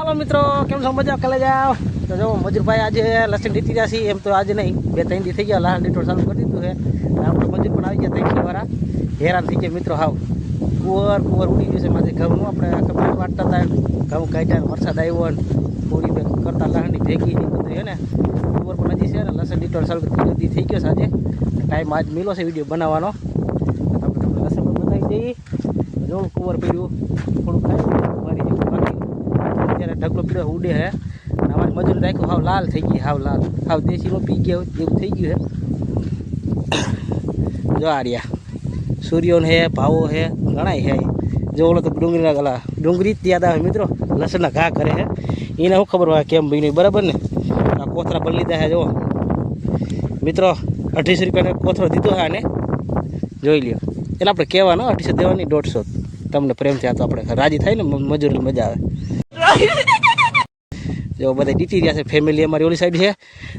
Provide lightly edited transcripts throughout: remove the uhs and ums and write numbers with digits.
હાલો મિત્રો, કેમ છો? મજા કલે જાઓ તો જો મજૂરભાઈ આજે લસણ દીધી જશે એમ તો આજે નહીં, 2-3 દી થઈ ગયા લસણ દીઠો ચાલુ કરી દીધું છે. આપણે મજૂર પણ આવી ગયા 3 વાળા, હેરાન થઈ ગયા મિત્રો. હાવ કુંવર ઉડી ગયું છે માથે ઘઉંનું. આપણે કપાસ વાટતા હતા, ઘઉં કાઢ્યા, વરસાદ આવ્યો ને પૂરી કરતા લસણની ભેગી બધું છે ને. કુંવર પણ હજી છે ને લસણ દીઠો ચાલુ 3 દી થઈ ગયો છે. આજે ટાઈમ આજ મિલો છે વિડીયો બનાવવાનો. આપણે તમને લસણ પણ બતાવી દઈએ. જો કુંવર પડ્યું થોડું ખાયું મારી જેવું બાકી અત્યારે ઢગલો પીડ્યો ઉડે હે. અને અમારી મજૂરી રાખ્યું હાવ લાલ થઈ ગઈ, હાવ લાલ, હાવ દેશીનો પી ગયા એવું થઈ ગયું હે. જો આર્યા સૂર્યોને હે, ભાવો હે, ઘણાય હે. જો ઓલો તો ડુંગળીના ગલા ડુંગળી જ યાદ આવે મિત્રો, લસણના ઘા કરે હે. એને શું ખબર હોય કેમ બન્યું, બરાબર ને. આ કોથરા બની લીધા હે જો મિત્રો. 250 રૂપિયાનો કોથરો દીધો હે આને, જોઈ લ્યો. એટલે આપણે કહેવાનો 250 દેવાની, 150 તમને પ્રેમથી. આ તો આપણે રાજી થાય ને મજૂરી મજા આવે. જો બધા જીતી રહ્યા છે ફેમિલી અમારી ઓલી સાઈડ છે.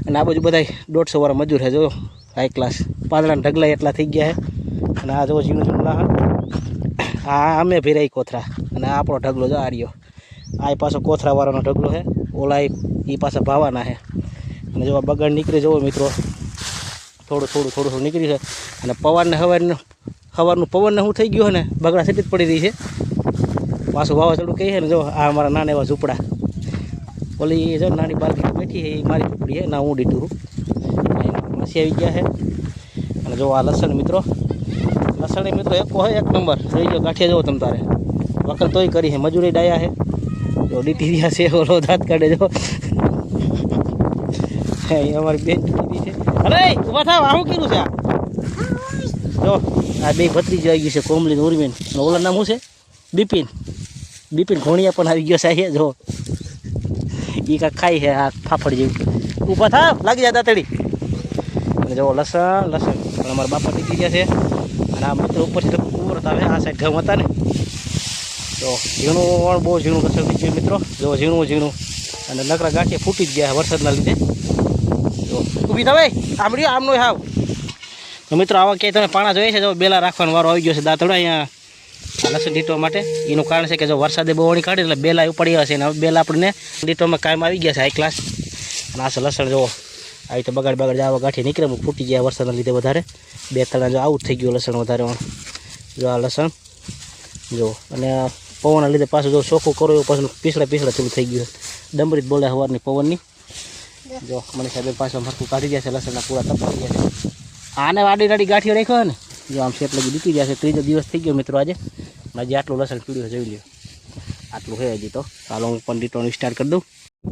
અને આ બાજુ બધા 150 વાળા મજૂર છે. જો હાઈ ક્લાસ પાંદડાના ઢગલા એટલા થઈ ગયા છે. અને આ જો ઝીણું ઝીણું લાહણ, આ અમે ભેરાઈ કોથરા. અને આ આપણો ઢગલો જો આ રહ્યો, આ પાછો કોથરાવાળાનો ઢગલો છે. ઓલા એ પાછા ભાવાના છે. અને જો આ બગાડ નીકળે જુઓ મિત્રો, થોડું નીકળી છે. અને પવનને સવારનું પવનને શું થઈ ગયું છે ને, બગડા સેટી જ પડી રહી છે. પાછું વાવાઝોડું કહે છે ને. જો આ અમારા નાના એવા ઝૂંપડા, ઓલી જો નાની બાલકી બેઠી છે એ મારી ઝૂંપડી છે. ના હું ડીટું માસી આવી ગયા છે. અને જો આ લસણ મિત્રો, લસણ મિત્રો એક હોય એક નંબર. જોઈ ગયો ગાંઠિયા જવો તમ તારે, વખત તોય કરી છે. મજૂરી ડાયા છે. જો ડીટી રહ્યા છે, ઓલો દાંત કાઢે જો અમારી બેન ડીટી છે. અરે ઊભા થાવ, આવું કીધું છે. જો આ બે ભત્રીજી આવી ગયું છે, કોમલી ઉર્મિન. અને ઓલા નામ શું છે? બિપિન ઘોણિયા પણ આવી ગયો છે. જો એ કાંઈક ખાઈ છે આ ફાફડ જેવું. ઊભા થાવ, લાગી જાય દાંતડી. અને જો લસણ પણ અમારા બાપા નીકળી ગયા છે. અને આ મિત્રો ઉપરથી કુંવર આવે, આ સાઈડ ઘઉં હતા ને. તો ઝીણું બહુ ઝીણું લસણ થઈ ગયું મિત્રો. જો ઝીણું અને નકરા ગાંઠિયા ફૂટી જ ગયા વરસાદના લીધે. જો ઊભી થવાય આમડ્યો આમનો હાવ. તો મિત્રો આવા ક્યાંય તમે પાણા જોઈએ છે? જો બેલા રાખવાનો વારો આવી ગયો છે દાંતડા અહીંયા લસણ ડીટવા માટે. એનું કારણ છે કે જો વરસાદે બહુ વણી કાઢે એટલે બેલા ઉપડી હશે. અને હવે બેલા આપણને ડીટવામાં કાયમ આવી ગયા છે હાઈ ક્લાસ. અને આ લસણ જુઓ આવી રીતે બગાડ આવા ગાંઠી નીકળે ફૂટી ગયા વરસાદના લીધે વધારે. 2-3 જો આવું જ થઈ ગયું લસણ વધારે. જો આ લસણ જો, અને પવનના લીધે પાછું જો ચોખ્ખું કરો એવું પાછું પીસડા ચાલુ થઈ ગયું. ડમરી જ બોલે સવારની પવનની. જો મને સાહેબ પાછું મરકું કાઢી ગયા છે, લસણના પૂરા તપાઈ ગયા છે. આને આડી ગાંઠીઓ રાખ્યો ને, જો આમ સેટ લગી દીધી ગયા છે. 3જો દિવસ થઈ ગયો મિત્રો આજે. હજી આટલું લસણ પીડ્યું જોઈ લ્યો, આટલું છે હજી. તો ચાલો હું પણ ડીટોનું સ્ટાર્ટ કરી દઉં.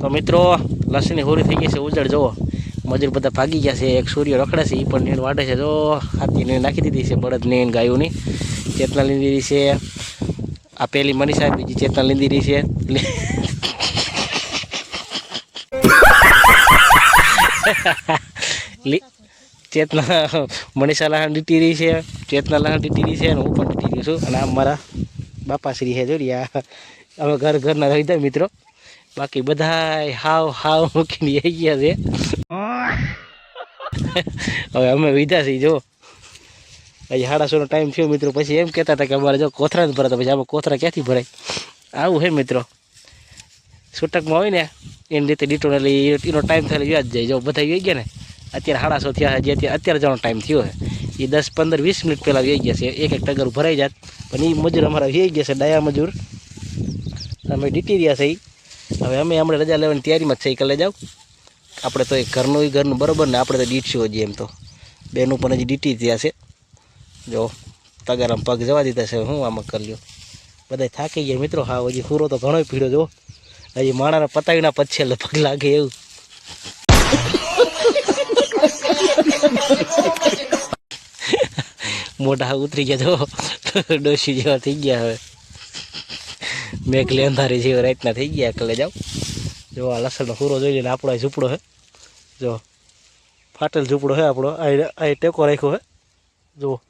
તો મિત્રો લસણની હોરી થઈ ગઈ છે ઉજળ. જુઓ મજૂર બધા ભાગી ગયા છે. એક સૂર્ય રખડે છે, એ પણ નીણ વાટે છે. જો હાથી નીણ નાખી દીધી છે, બળદ નીણ ગાયોની. ચેતના લીધી રહી છે આ પેલી મનીષા, બીજી ચેતના લીધી રહી છે. ચેતના મનીષા લહાણ દીટી રહી છે, ચેતના લહાણ દીટી રહી છે, અને હું પણ દીટી રહ્યો છું. અને આ મારા બાપાશ્રી છે જોડિયા. અમે ઘરના રહી જાય મિત્રો, બાકી બધા હાવ મૂકીને આવી ગયા છે. હવે અમે વિધા છીએ. જો હજી 6:30નો ટાઈમ થયો મિત્રો. પછી એમ કહેતા હતા કે અમારે જો કોથરા જ ભરાતા, પછી આમાં કોથરા ક્યાંથી ભરાય? આવું હે મિત્રો, છૂટકમાં હોય ને એની રીતે ડીટો એટલે એનો ટાઈમ થાય વ્યાજ જાય. જો બધા આવી ગયા ને, અત્યારે 6:30 થયા છે. જે અત્યારે જવાનો ટાઈમ થયો છે એ 10-15-20 મિનિટ પહેલાં આવી ગયા છે. એક ટગર ભરાઈ જાત. પણ એ મજૂર અમારા આવી ગયા છે, ડાયા મજૂર. અમે ડીટી રહ્યા છે. હવે અમે હમણાં રજા લેવાની તૈયારીમાં જ છે. કલે જાવ આપણે તો એ ઘરનું બરાબર ને, આપણે તો ડીટશું હજી. એમ તો બેનું પણ હજી ડીટી થયા છે. જો તગારામ પગ જવા દીધા છે. હું આમાં કરી લ્યો, બધા થાકી ગયા મિત્રો. હા હજી પૂરો તો ઘણો પીડ્યો. જો હજી માણાના પતાવીના પછી લગભગ લાગે એવું. મોઢા ઉતરી ગયા. જો ડોશી જેવા થઈ ગયા. હવે મેઘલી અંધારી જેવા રાતના થઈ ગયા. કલે જાઓ. જો આ લસણનો પૂરો જોઈ લઈને. આપણો ઝૂંપડો છે. જો ફાટેલ ઝૂંપડો છે આપણો. આ ટેકો રાખ્યો છે. જો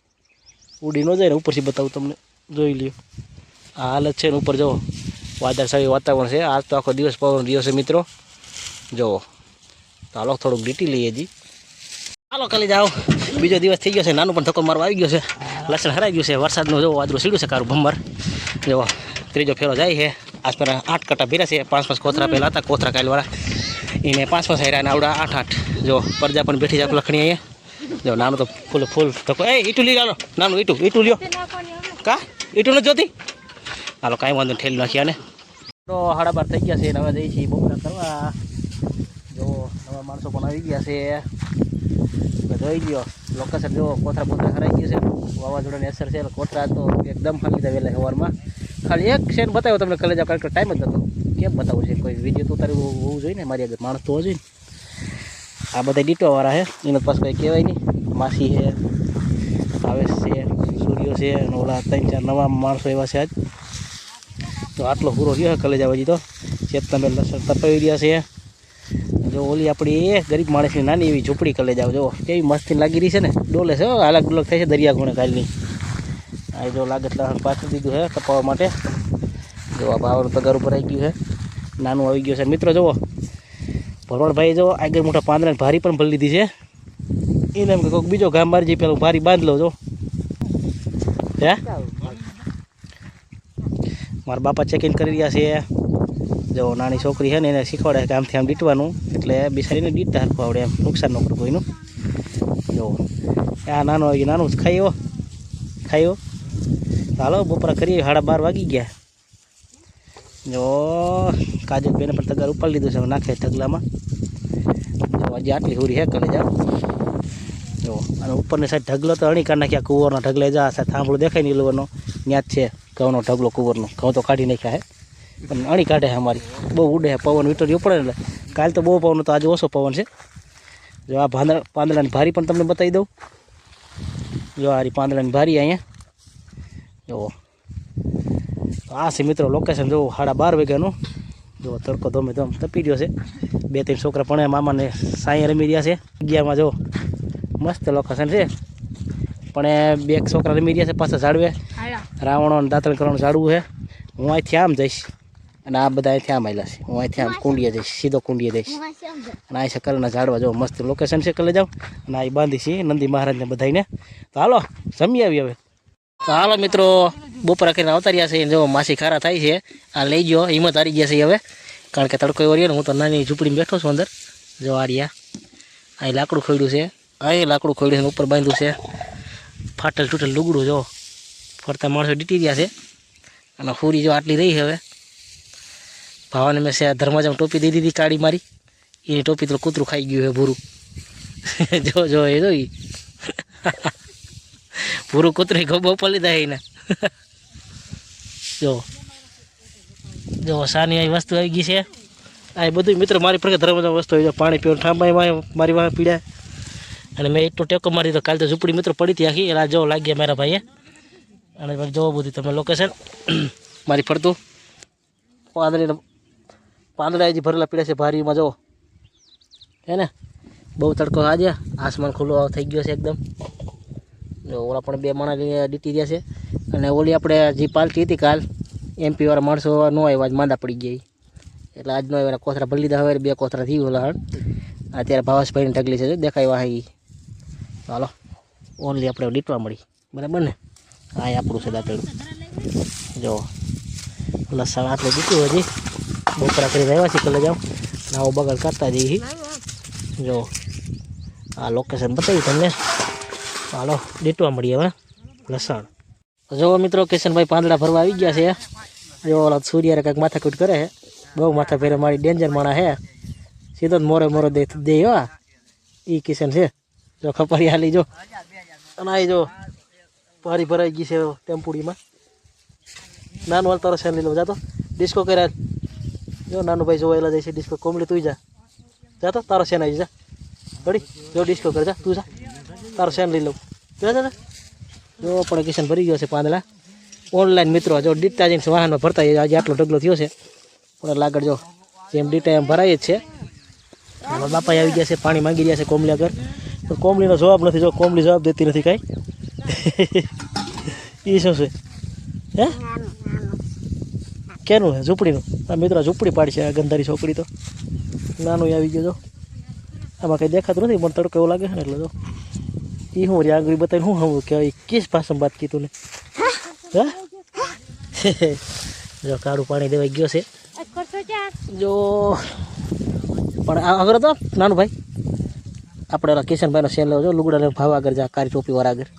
ઉડી ન જાય ને, ઉપરથી બતાવું તમને. જોઈ લ્યો આ હાલત છે ને. ઉપર જુઓ વાદળછાયું વાતાવરણ છે. આજ તો આખો દિવસ પવનનો દિવસ છે મિત્રો. જુઓ તો હાલો થોડુંક ડીટી લઈએ હજી. હાલો કાલે જાઓ, બીજો દિવસ થઈ ગયો છે. નાનું પણ ધક્કો મારવા આવી ગયો છે. લસણ હરાઈ ગયું છે. વરસાદનું જો વાદળું સીડ્યું છે કારું ભમર. જો 3જો ફેરો જાય છે. આજ પર 8 કટા ભીરા છે 5 કોથરા પહેલા હતા કોથરા કાલવાળા એને 5 હાર્યા ને આવડા 8 જો પરજા પણ બેઠી જાય લખણી અહીંયા જો નાનું તો ફૂલ ધક્કો એ ઈટુ લઈ આલો નાનું ઈટુ લ્યો કા ઈટુ ન જોતી હાલો કાંઈ વાંધો ઠેલી નાખ્યા ને તો 12:30 થઈ ગયા છે ને હવે જઈ છીએ બપોરા કરવા જો નવા માણસો પણ આવી ગયા છે જોઈ ગયો લોકેશન જો કોથરા હરાઈ ગયું છે વાવાઝોડાની અસર છે કોથરા તો એકદમ ખાલી હતા વહેલા સવારમાં ખાલી એક શેર બતાવ્યો તમને કલેજ કારણ કે ટાઈમ જ નહોતો કેમ બતાવું છે કોઈ વિડીયો તો ઉતાર્યું હોવું જોઈએ ને મારી આગળ માણસ તો હોવો જોઈએ ને આ બધા ડીટોવાળા છે એનો પાસ કંઈ કહેવાય નહીં માસી છે ભાવેશ છે સૂર્યો છે અને ઓલા 3-4 નવા માણસો એવા છે આજ તો આટલો પૂરો રહ્યો કલેજ હજી તો ચેપ તમે લસણ તપાવી રહ્યા છે જો ઓલી આપણી ગરીબ માણસની નાની એવી ઝૂંપડી કલેજ આવ જો કેવી મસ્તી લાગી રહી છે ને ડોલે છે અલગ ડોલક થાય છે દરિયા ખૂણે કાલની આ જો લાગે એટલે પાછું દીધું છે તપાવવા માટે જો આ પાવાનું તગાર ઉપર આવી ગયું છે નાનું આવી ગયું છે મિત્રો જુઓ ભરવાડભાઈ જો આગળ મોટા પાંદડાની ભારી પણ ભરી લીધી છે એને એમ કે કોઈક બીજો ગામ મારી જઈ પેલું ભારી બાંધ લો જો હે મારા બાપા ચેકિંગ કરી રહ્યા છે જો નાની છોકરી છે ને એને શીખવાડે કે આમથી આમ દીટવાનું એટલે બિસારીને દીટતા હરખું આવડે એમ નુકસાન ન કરું કોઈનું જો આ નાનો આવી નાનું જ ખાયો હાલો બપોરા કરીએ 12:30 વાગી ગયા જો કાજલ બેને પણ તગાર ઉપાડી લીધું છે નાખે ઢગલામાં જો હજી આટલી હુરી હે કરે જાવ જો અને ઉપરની સાઈડ ઢગલો તો અણી કાઢ નાખ્યા કુંવરનો ઢગલે જા સાહેબ થાંભળો દેખાય ને લેવાનો ત્યાં જ છે ઘઉંનો ઢગલો કુંવરનો ઘઉં તો કાઢી નાખ્યા હે પણ અણી કાઢે છે અમારી બહુ ઉડે છે પવન વીટરીઓ પડે એટલે કાલ તો બહુ પવન હતો આજે ઓછો પવન છે જો આ પાંદડાની ભારી પણ તમને બતાવી દઉં જો આ પાંદડાની ભારી અહીંયા જો આ છે મિત્રો લોકેશન જો 12:30 વાગ્યાનું જો તડકો ધોમે ધોમ તપી રહ્યો છે 2-3 છોકરા પણ મામાને સાંઈ રમી રહ્યા છે જગ્યામાં જો મસ્ત લોકેશન છે પણ 2 છોકરા રમી રહ્યા છે પાછા ઝાડવે રાવણો દાંતણ કરવાનું ઝાડવું છે હું અહીંથી આમ જઈશ અને આ બધા અહીંથી આમ આવેલા છે હું અહીંથી આમ કુંડીએ જઈશ સીધો કુંડીએ જઈશ અને આ છે કલરના ઝાડવા જો મસ્ત લોકેશન છે કલે જાવ અને આ બાંધી છે નંદી મહારાજને બધાને તો હાલો જમી આવી હવે તો હાલો મિત્રો બપોરા કરીને આવતા રહ્યા છે જો માસી ખારા થાય છે આ લઈ ગયો હિંમત હારી ગયા છે હવે કારણ કે તડકો એવો રહ્યો ને હું તો નાની ઝૂંપડીમાં બેઠો છું અંદર જો આ રહ્યા અહીં લાકડું ખોલ્યું છે અહીં લાકડું ખોલ્યું છે ઉપર બાંધ્યું છે ફાટેલ તૂટેલ લુગડું જો ફરતા માણસો ડીટી રહ્યા છે અને હુરી જો આટલી રહી હવે ભાવાને મેં છે ધર્માજામાં ટોપી દઈ દીધી કાળી મારી એની ટોપી તો કૂતરું ખાઈ ગયું છે ભૂરું જો એ જોઈ ભૂરું કૂતરું ગોબો પર લીધા એને જો સાની આવી વસ્તુ આવી ગઈ છે આ બધું મિત્રો મારી પર ધર્મજામ વસ્તુ આવી પાણી પીવાનું ઠાંબાઈ મારી વાહ પીડ્યા અને મેં એટલો ટેકો મારી દીધો કાલે તો ઝૂંપડી મિત્રો પડી હતી આખી એટલે જો લાગ્યા મારા ભાઈએ અને જોવો બધું તમે લોકેશન મારી ફરતું પાંદડા હજી ભરેલા પીડ્યા છે ભારીમાં જો હે ને બહુ તડકો આજે આસમાન ખુલ્લો થઈ ગયો છે એકદમ જો ઓલા પણ 2 માણસ ડીટી રહ્યા છે અને ઓલી આપણે જે પાલટી હતી કાલ MP વાળા માણસો ન આવ્યા આજ માંદા પડી ગયા એટલે આજનો એના કોથરા ભરી લીધા હવે 2 કોથરા થઈ ઓલા અત્યારે ભાવેશભાઈને ઢગલી છે દેખાય વાહી ચાલો ઓનલી આપણે ડીટવા મળી બરાબર ને આ આપણું છે દાંતેડું જો લસણ આટલું દીધું હજી બપોરા કરી રહ્યા છે કલે જાઓ નાવો બગાડ કરતા જઈએ જો આ લોકેશન બતાવ્યું તમને ચાલો ડીટવા મળીએ હવે લસણ જો મિત્રો કિશનભાઈ પાંદડા ભરવા આવી ગયા છે જો ઓલા સૂર્યારે કંઈક માથાકૂટ કરે છે બહુ માથા ફેરે મારી ડેન્જર માણા હે સીધો જ મોરો દે હા એ કિશન છે જો ખપરી હાલી જો અને આ જો પારી ભરાઈ ગઈ છે ટેમ્પુડીમાં નાનું હાલ તારો શેન લઈ લો જાતો ડિસ્કો કર્યા જો નાનું ભાઈ જોવાયેલા જાય છે ડિસ્કો કોમલી તું જા તો તારો શેન આવી જા ઘડી જો ડિસ્કો કર જા તું જા તારો શેન લઈ લઉં જા જો પણ કિશન ભરી ગયો છે પાંદડા ઓનલાઈન મિત્રો જો ડિસ્ચાર્જિંગ વાહનમાં ભરતા આજે આટલો ઢગલો થયો છે પણ લાગડ જો જેમ ડીટા એમ ભરાય જ છે બાપા આવી ગયા છે પાણી માંગી રહ્યા છે કોમલી આગળ પણ કોમલીનો જવાબ નથી જો કોમલી જવાબ દેતી નથી કાંઈ એ શું છે હે કેનું છે ઝૂંપડીનું આ મિત્રો ઝૂંપડી પાડી છે આ ગંધારી છોકરી તો નાનું આવી ગયો જો આમાં કંઈ દેખાતું નથી પણ તડકો એવો લાગે છે ને એટલે જો એ હું રી આંગળી બતાવીને હું કે કિસ ભાષામાં વાત કીધું ને હા જો કાળું પાણી દેવાઈ ગયો છે જો પણ આગળ તો નાનું ભાઈ આપણે ઓલા કિશનભાઈનો સેલ લેવો જો લુગડા લઈને ભાવ આગળ જા કારી ટોપી વાળા આગળ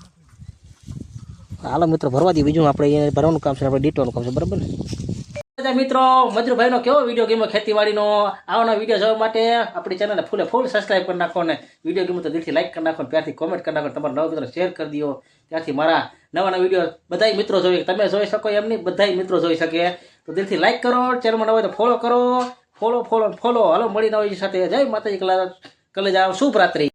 હાલો મિત્રો ભરવા દઈએ બીજું આપણે અહીંયા ભરવાનું કામ છે આપણે ડીટવાનું કામ છે બરાબર ને મિત્રો મજરૂભાઈનો કેવો વિડીયો ગેમો ખેતીવાડીનો આવવાનો વિડીયો જોવા માટે આપણી ચેનલને ફૂલ સબસ્ક્રાઈબ કરી નાખો ને વિડીયો ગેમો તો દિલથી લાઈક કરી નાખો ત્યારથી કોમેન્ટ કરી નાખો તમારા નવા મિત્રો શેર કરી દો ત્યારથી મારા નવા વિડીયો બધાય મિત્રો જોઈ તમે જોઈ શકો એમ નહીં બધાય મિત્રો જોઈ શકે તો દિલથી લાઈક કરો ચેનલમાં નવા હોય તો ફોલો કરો ફોલો હાલો મળી નવી સાથે જય માતાજી કલેજા શુભ રાત્રિ